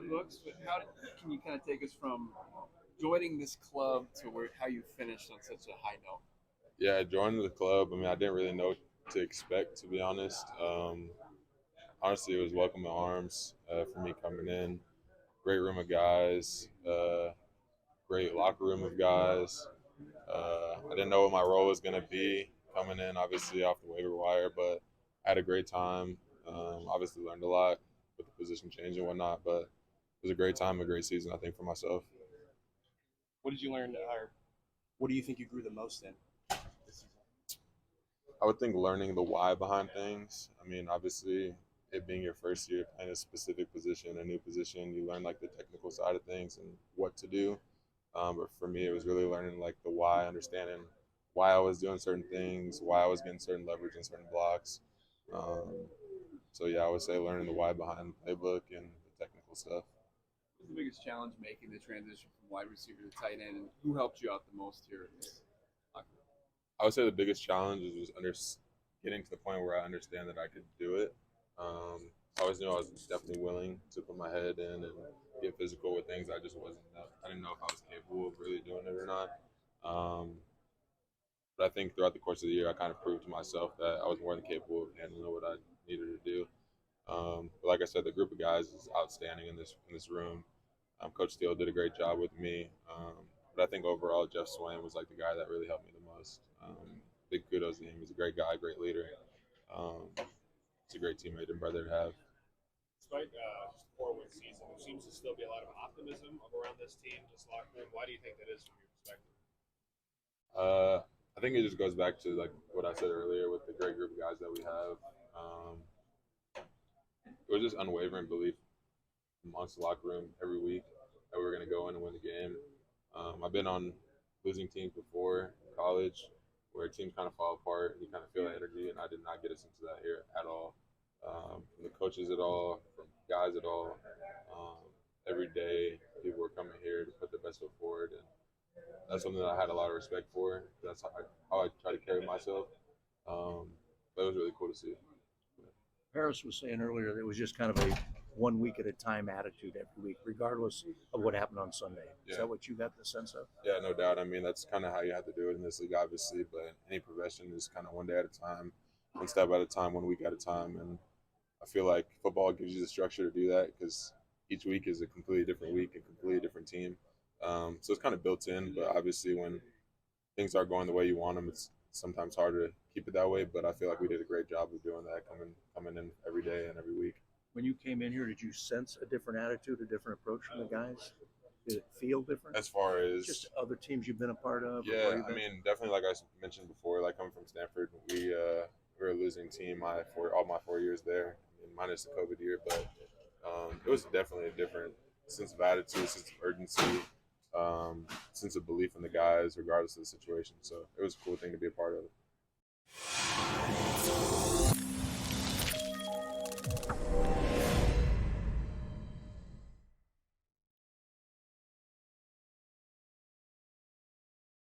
the books, but can you kind of take us from joining this club to how you finished on such a high note? Yeah, joining the club. I mean, I didn't really know what to expect, to be honest. Honestly, it was welcome arms for me coming in. Great room of guys, great locker room of guys. I didn't know what my role was going to be coming in, obviously off the waiver wire, but I had a great time. Obviously, learned a lot with the position change and whatnot, but it was a great time, a great season, I think, for myself. What did you learn, or what do you think you grew the most in this season? I would think learning the why behind things. I mean, obviously, it being your first year playing a specific position, a new position, you learn like the technical side of things and what to do. But for me, it was really learning like the why, understanding why I was doing certain things, why I was getting certain leverage in certain blocks. Um, so yeah, I would say learning the why behind the playbook and the technical stuff. What's the biggest challenge making the transition from wide receiver to tight end, and who helped you out the most here in this locker room? I would say the biggest challenge was getting to the point where I understand that I could do it. I always knew I was definitely willing to put my head in and get physical with things. I just wasn't. I didn't know if I was capable of really doing it or not. Um, but I think throughout the course of the year, I kind of proved to myself that I was more than capable of handling what I needed to do. But like I said, the group of guys is outstanding in this room. Coach Steele did a great job with me. But I think overall, Jeff Swain was like the guy that really helped me the most. Big kudos to him. He's a great guy, great leader. He's a great teammate and brother to have. Despite just a 4-win season, there seems to still be a lot of optimism around this team, this locker room. Why do you think that is from your perspective? I think it just goes back to like what I said earlier with the great group of guys that we have. It was just unwavering belief amongst the locker room every week that we were going to go in and win the game. I've been on losing teams before in college where teams kind of fall apart and you kind of feel that energy, and I did not get a sense of that here at all. From the coaches at all, from guys at all. Every day, people were coming here to put their best foot forward, and that's something that I had a lot of respect for. That's how I try to carry myself. But it was really cool to see. Harris was saying earlier that it was just kind of a 1 week at a time attitude every week, regardless of what happened on Sunday. Is that what you got the sense of? Yeah, no doubt. I mean, that's kind of how you have to do it in this league, obviously. But any profession is kind of one day at a time, one step at a time, 1 week at a time. And I feel like football gives you the structure to do that because each week is a completely different week, a completely different team. So it's kind of built in. But obviously, when things aren't going the way you want them, it's sometimes harder to keep it that way. But I feel like we did a great job of doing that, coming in every day and every week. When you came in here, did you sense a different attitude, a different approach from the guys? Did it feel different? As far as just other teams you've been a part of? Yeah, I mean, definitely like I mentioned before, like coming from Stanford, we were a losing team all my 4 years there, I mean, minus the COVID year, but it was definitely a different sense of attitude, sense of urgency, sense of belief in the guys, regardless of the situation. So it was a cool thing to be a part of.